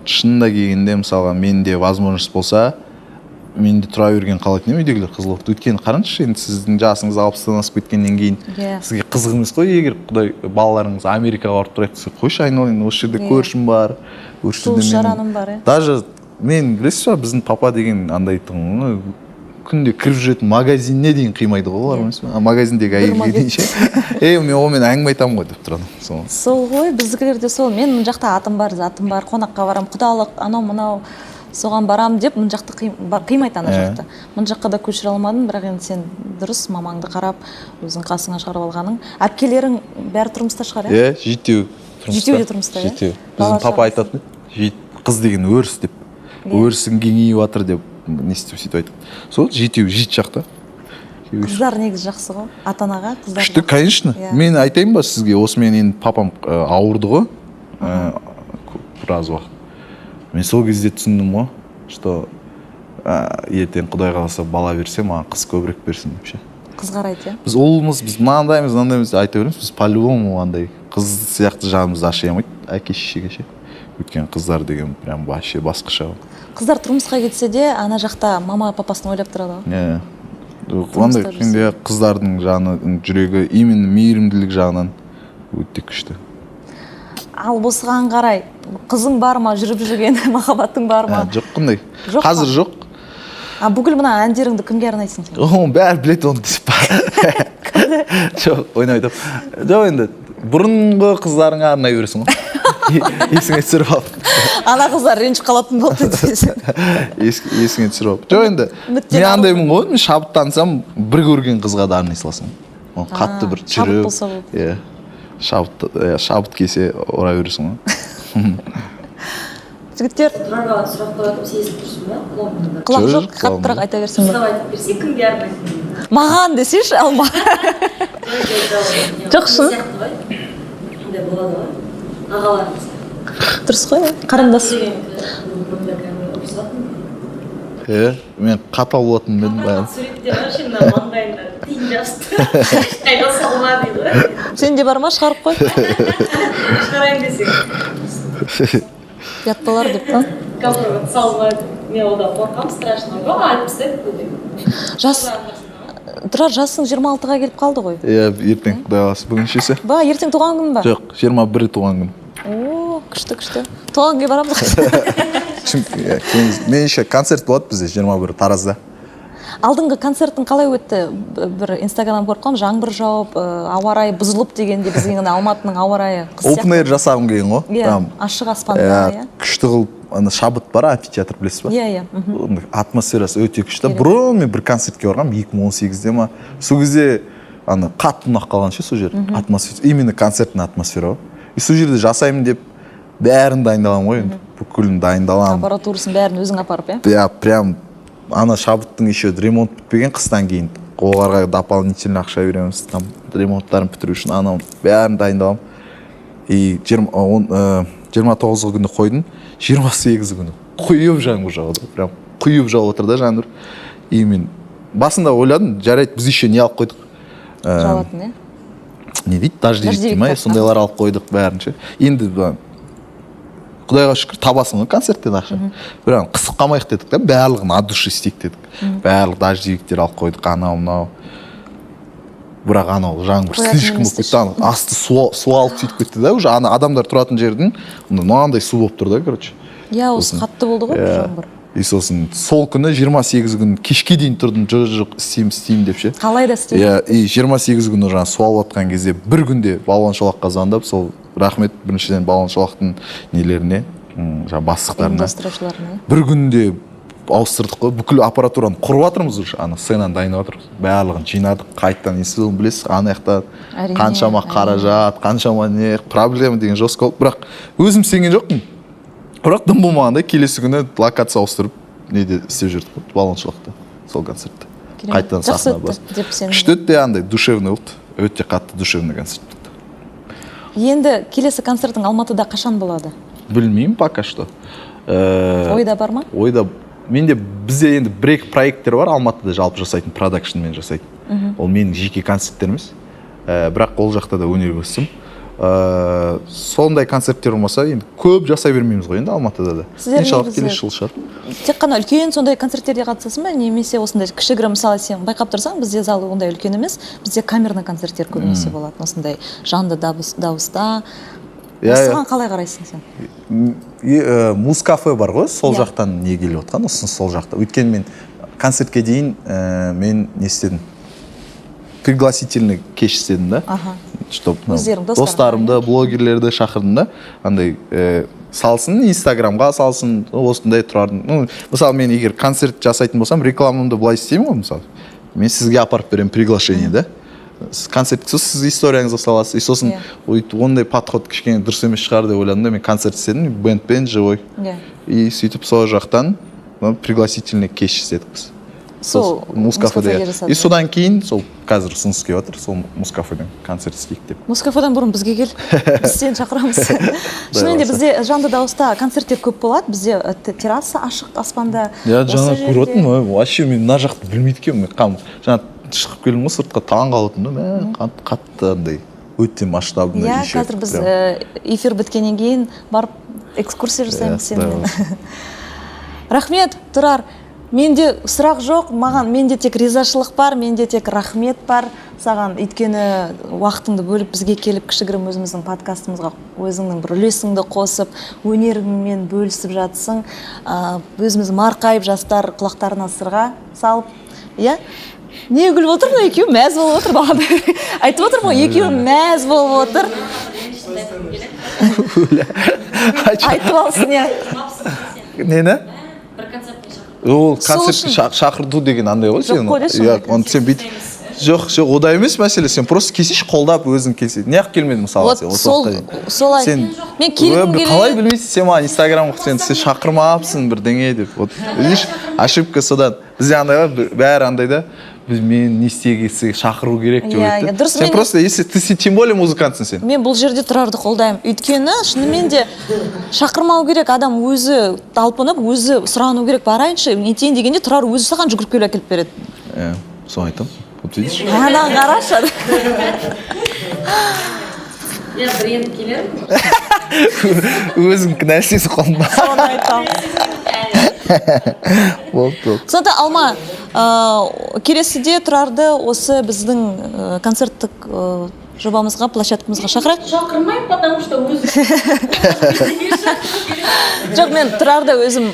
[SPEAKER 3] шынында келгенде, мысалға, менде возможность болса, менде тұра берген қалайтын едім үйдегілер Қызылорда. Өйткені қараңызшы, енді сіздің жасыңыз 60-тан асып кеткеннен кейін сізге қызық емес қой, егер құдай балаларыңыз Америкаға барып тұрайық десе, қойшы айналайын, осы жерде көршім бар,
[SPEAKER 2] туыс жараным бар.
[SPEAKER 3] Даже мен білесіз ба, біздің папа деген андай тұғын, күнде кіріп жүретін магазинне дейін қимайды ғой олар емес пе? Магазиндегі әйелге дейінше. Мен онымен әңгіме айтамын ғой деп тұрады.
[SPEAKER 2] Сол ғой, біздікілерде сол. Мен мұн жақта атым бар, затым бар, қонаққа барам, құдалық, анау-мынау соған барам деп, мұн жақты қимайды ана жақта. Мұн жаққа да көшіре алмадым, бірақ енді сен дұрыс мамаңды қарап, өзің қасыңа шығарып алғаның. Әпкелерің бәрі тұрмыста шығар,
[SPEAKER 3] иә? Жетеу тұрмыста.
[SPEAKER 2] Жетеу де тұрмыста, иә?
[SPEAKER 3] Жетеу. Біздің папа айтатын, қыз деген өріс деп. Өрісің кеңейіп жатыр деп, не істеп сөйтіп айтады. Сол жетеу жақта.
[SPEAKER 2] Қыздар негізі жақсы ғой, ата-анаға қыздар.
[SPEAKER 3] Күшті, конечно. Мен айтайын ба сізге, осымен енді папам ауырды ғой, біраз уақыт. Мен сол кезде түсіндім ғой, что ертең Құдай қаласа бала берсе, маған қыз көбірек берсін деп ше.
[SPEAKER 2] Қыз қарайды, иә?
[SPEAKER 3] Біз ұлымыз, біз мынандаймыз айта береміз, біз по-любому андай қыз сияқты жанымызды аша алмайды, әке шешеге ше. Өйткені қыздар деген прям вообще басқаша.
[SPEAKER 2] Қыздар тұрмысқа кетсе де, ана жақта мама папасын ойлап тұрады ғой.
[SPEAKER 3] Иә. Қыздардың жүрегі именно мейірімділік жағынан өте күшті.
[SPEAKER 2] Ал босыған қарай, қызың бар ма, жүріп жүрген махаббатың бар ма?
[SPEAKER 3] Жоқ, қандай? Қазір жоқ.
[SPEAKER 2] Бүкіл мына әндеріңді кімге арнайсың сен?
[SPEAKER 3] Бәрі біледі оны десіп па. Жоқ, ойнап айтам. Жоқ, енді бұрынғы қыздарыңа арнай бересің ғой. Есіңе түсіріп алып.
[SPEAKER 2] Ана қыздар ренжіп қалатын болды десең.
[SPEAKER 3] Есіңе түсіріп алып. Жоқ, енді мен андаймын ғой, мен шабыттансам, бір көрген қызға да арнай саласың. Қатты бір жүріп.
[SPEAKER 2] Шабыт болса болды.
[SPEAKER 3] Шабыт кесе ора бересің ғой.
[SPEAKER 2] Жігіттер,
[SPEAKER 4] тұрарға сұрақ қоятып сезіп тұрсың ба?
[SPEAKER 2] құлақ жоқ, қаттырақ айта берсің ба?
[SPEAKER 4] Сұрақ айтып берсе, кімге арнайсың?
[SPEAKER 2] Маған десейші, алма. Жоқ, шын?
[SPEAKER 4] Қандай болады ғой? Ағаларымыз.
[SPEAKER 2] Дұрыс қой, қарындас.
[SPEAKER 3] Мен қатал болатын бедім бәрі.
[SPEAKER 4] Суреттер вообще мына маңдайында тиын жазды. Айда салма дейді.
[SPEAKER 2] Сенде бар ма, шығарып қой?
[SPEAKER 4] Шығарайын десең.
[SPEAKER 2] Ятталар деп па?
[SPEAKER 4] Компромат салма. Мен одан қорқам, страшно. Жоқ, айтып істеді бұл.
[SPEAKER 2] Тұрар, жасың 26-ға келіп қалды ғой.
[SPEAKER 3] Иә, ертең Құдай қаласа бүгін шесі.
[SPEAKER 2] Ба, ертең туған күн ба?
[SPEAKER 3] Жоқ, 21 туған күн.
[SPEAKER 2] О, күшті. Туған күнге барамыз.
[SPEAKER 3] Мен еще концерт болады бізде 21 Таразда.
[SPEAKER 2] Алдыңғы концерттің қалай өтті? Бір Инстаграм көріп қалам, жаңбыр жауып, ауа райы бұзылып дегенде біздің Алматының ауа райы қыс сияқты.
[SPEAKER 3] Open air жасағым келген ғой.
[SPEAKER 2] Иә, ашық аспанда, иә.
[SPEAKER 3] Күшті қылып, шабыт бар, амфитеатр білесіз ба?
[SPEAKER 2] Иә.
[SPEAKER 3] Атмосферасы өте күшті. Бұрын мен бір концертке барғам 2018-де ма. Сол кезде қатты ұнап қалған ше сол жер. Именно концерттің атмосфера. И сол жерде жасаймын деп бәрін дайындаламын ғой енді. Бүкілін дайындаламын.
[SPEAKER 2] Аппаратурасын бәрін өзің апарып, иә?
[SPEAKER 3] Иә, прям ана шабыттың еще ремонт бітпеген қыстан кейін. Оларға дополнительный ақша береміз. Там ремонттарын бітіру үшін анау бәрін дайындаламын. И 29 күні қойдым, 28 күні құйып жаңбыр жауды. Прям құйып жауып отыр да жаңбыр. И мен басында ойладым, жарайды, біз еще не алып қойдық.
[SPEAKER 2] жауатын, иә?
[SPEAKER 3] Не дейді, дождевик дейді ма, сондайлар алып қойдық бәрінше. Енді құдайға шүкір табасың ғой концерттен ақша. Бірақ қысып қалмайық дедік та, барлығын от души істейік дедік. Барлық дождевиктер алып қойдық, анау мынау. Бірақ анау жаңбыр слишком болып кетті, асты су алып сөйтіп кетті да, уже адамдар тұратын жердің мынандай су болып тұр да, короче.
[SPEAKER 2] Иә, осы қатты болды ғой жаңбыр.
[SPEAKER 3] И сосын сол күні 28 күн кешке дейін тұрдым, жоқ істеймін деп ше.
[SPEAKER 2] Қалай да істеймін.
[SPEAKER 3] Иә, и 28 күні жаңа су алып жатқан кезде бір күнде балуан шолаққа звондап, сол рахмет біріншіден балуан шолақтың нелеріне, жаңа бастықтарына.
[SPEAKER 2] Ұйымдастырушыларына.
[SPEAKER 3] Бір күнде ауыстырдық қой, бүкіл аппаратураны құрып жатырмыз уже, сценаны дайындап жатырмыз. Барлығын жинадық, қайттан институтын білесіз, ана жақта қаншама қаражат, қаншама не проблема деген жоспар болды. Бірақ өзім сенген жоқпын. Бірақ дым болмағандай келесі күні локация ауыстырып неде істеп жүрдік қой, балуан шолақта, сол концертте. Қайттан сахна бас. Күшті өтті, андай душевный болды, өте қатты душевный концерт болды.
[SPEAKER 2] Енді келесі концертің Алматыда қашан болады?
[SPEAKER 3] Білмеймін пока что.
[SPEAKER 2] Ойда бар ма?
[SPEAKER 3] Ойда. Менде бізде енді бір-екі проекттер бар Алматыда жалпы жасайтын, продакшнмен жасайтын. Ол менің жеке концерттеріміз. Бірақ ол жақта да өнер көрсетсем. Сондай концерттер болмаса, енді көп жасай бермейміз ғой енді Алматыда да. Иншаллах келесі жыл шығар.
[SPEAKER 2] Тек қана үлкен сондай концерттерге қатысасың ба, немесе осындай кішігірім, мысалы сен байқап тұрсаң, бізде залы ондай үлкен емес, бізде камерный концерттер көбінесе болады, осындай жанды дауыста. Осыған қалай қарайсың сен?
[SPEAKER 3] Музкафе бар ғой, сол жақтан не келіп отқан, ұсыныс сол жақта. Өйткені мен концертке дейін мен не істедім? Пригласительный кеш істедім да. Достарымды, блогерлерді шақырдым да. Андай салсын, инстаграмға салсын, осындай тұрардың. Мысалы мен егер концерт жасайтын болсам, рекламымды былай істеймін ғой, мысалы. Мен сізге апарып берем приглашение да. Концерт сіз историяңызға саласыз, и сосын ондай подход кішкене дұрыс емес шығар деп ойладым да, мен концерт істедім, бэндпен живой. И сөйтіп сол жақтан пригласительный кеш істедік біз. Сол Музкафеде. И содан кейін сол қазір ұсыныс келіп жатыр, сол Музкафеден концерт істейік деп.
[SPEAKER 2] Музкафеден бұрын бізге кел, біз сені шақырамыз. Шынымен де бізде жанды дауыста концерттер көп болады, бізде терраса ашық аспанда.
[SPEAKER 3] Я жаңа көріп отырмын, вообще мен мына жақты білмейді екенмін, жаңа шығып келдім ғой сыртқа, таң қалып отырмын, қатты андай өте масштабный.
[SPEAKER 2] Иә, қазір біз эфир біткеннен кейін барып экскурсия жасаймыз сенімен. Рахмет, Тұрар. Менде сұрақ жоқ, менде тек ризашылық бар, менде тек рахмет бар саған, өйткені уақытыңды бөліп бізге келіп кішігірім өзіміздің подкастымызға өзіңнің бір үлесіңді қосып, өнеріңмен бөлісіп жатсың, өзіміз марқайып жастар құлақтарына сырға салып, иә? Не күліп отыр ма, екеуі мәз болып отыр бағана. Айтып отыр ма, екеуі мәз болып отыр. Айтып алсын, иә.
[SPEAKER 3] Нені?
[SPEAKER 4] Бір концертіне
[SPEAKER 3] Ол концерт шақырду деген андай ғой сен. Оны сен бүйтіп. Жоқ, ода емес мәселе, сен просто келсейші қолдап өзің келсе. Неғып келмедің мысалы сен осы уақытта дейін?
[SPEAKER 2] Солай. Мен келгім келеді.
[SPEAKER 3] Қалай білмейсің, сен маған инстаграмға сен шақырмапсың бірдеңе деп. Видишь, ошибка содан. Бізде андай ғой, бәрі андай да. Мен не істегесі шақыру керек деп өйтті. Сен просто, если ты тем более музыкантсың сен.
[SPEAKER 2] Мен бұл жерде Тұрарды қолдаймын. Өйткені шынымен де шақырмау керек, адам өзі талпынып, өзі сұрану керек, барайыншы, нетейін дегенде Тұрар өзі саған жүгіріп келіп әкеліп береді.
[SPEAKER 3] Соны айтам. Вот видишь?
[SPEAKER 2] Ана қарашы.
[SPEAKER 4] Я бір енді келер.
[SPEAKER 3] Өзің кінәсіз қолында.
[SPEAKER 2] Соны айтам. Сонда Алма, келесіде Тұрарды осы біздің концерттік жобамызға, площадкамызға шақырайық?
[SPEAKER 4] Шақырмайым, потому что өзі.
[SPEAKER 2] Жоқ, мен Тұрарды өзім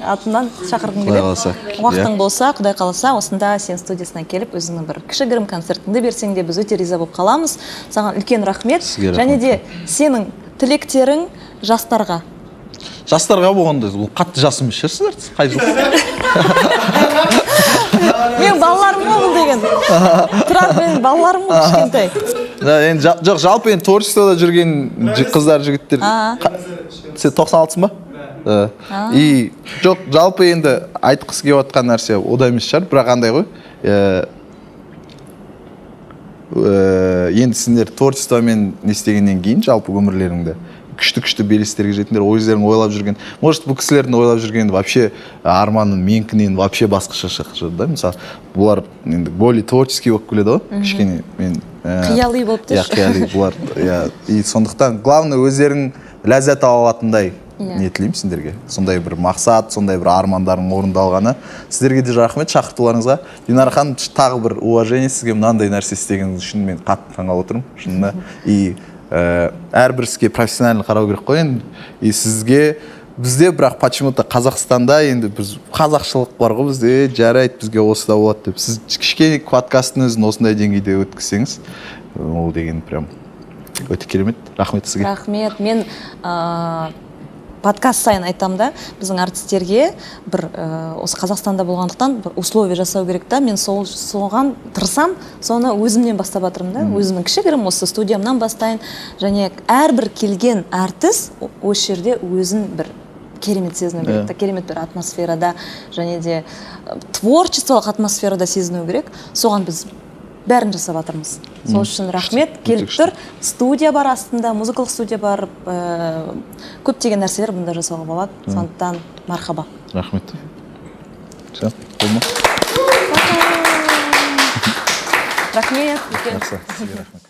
[SPEAKER 2] атынан шақырғым келеді. Уақытың болса, Құдай қаласа, осында сен студиясына келіп, өзіңнің бір кішігірім концертіңді берсең де біз өте риза болып қаламыз. Саған үлкен рахмет. Және де сенің тілектерің жастарға.
[SPEAKER 3] Жастарға болғанда, ол қатты жасым емес шығарсыздар, қай жыл?
[SPEAKER 2] Мен балаларым ол деген. Тұрар, мен балаларым ол кішкентай.
[SPEAKER 3] Жоқ, жалпы енді творчествода жүрген қыздар, жігіттер. Сен 96-сын ба? И жоқ, жалпы енді айтқысы келіп отқан нәрсе ода емес шығар, бірақ андай ғой. Енді сендер творчествомен не істегеннен кейін жалпы өмірлеріңді күшті белестерге жетіңдер, өздерің ойлап жүрген, может бұл кісілердің ойлап жүргені вообще арманы менікінен вообще басқаша шығады да. Мысалы бұлар енді более творческий болып келеді ғой, кішкене мен
[SPEAKER 2] қияли болып тұр.
[SPEAKER 3] қияли бұлар, и сондықтан главное өздерің ләззат ала алатындай не тілеймін сендерге, сондай бір мақсат, сондай бір армандарың орындалғаны. Сіздерге де рахмет шақыртуларыңызға. Динара ханым, тағы бір уважение сізге, мынандай нәрсе істегеніңіз үшін мен қатты таңғалып отырмын шынында. И әрбір іске профессионально қарау керек қой енді. И сізге бізде бірақ почему-то Қазақстанда енді біз қазақшылық бар ғой бізде, жарайды бізге осы да болады деп. Сіз кішкене подкасттың өзін осындай деңгейде өткізсеңіз, ол деген прям өте керемет. Рахмет сізге.
[SPEAKER 2] Рахмет. Мен подкаст сайын айтам да, біздің артистерге бір осы Қазақстанда болғандықтан бір условия жасау керек та, мен соған тырысам, соны өзімнен бастап жатырмын да, өзімнің кішігірім осы студиямнан бастайын, және әрбір келген артист осы жерде өзін бір керемет сезіну керек та, керемет бір атмосферада, және де творчестволық атмосферада сезіну керек. Соған біз бәрін жасап жатырмыз. Сол үшін рахмет. Келіп тұр, студия бар астында, музыкалық студия бар, көптеген нәрселер бұнда жасауға болады. Сондықтан мархаба.
[SPEAKER 3] Рахмет. Все, болма.
[SPEAKER 2] Рахмет.
[SPEAKER 3] Жақсы, сізге рахмет.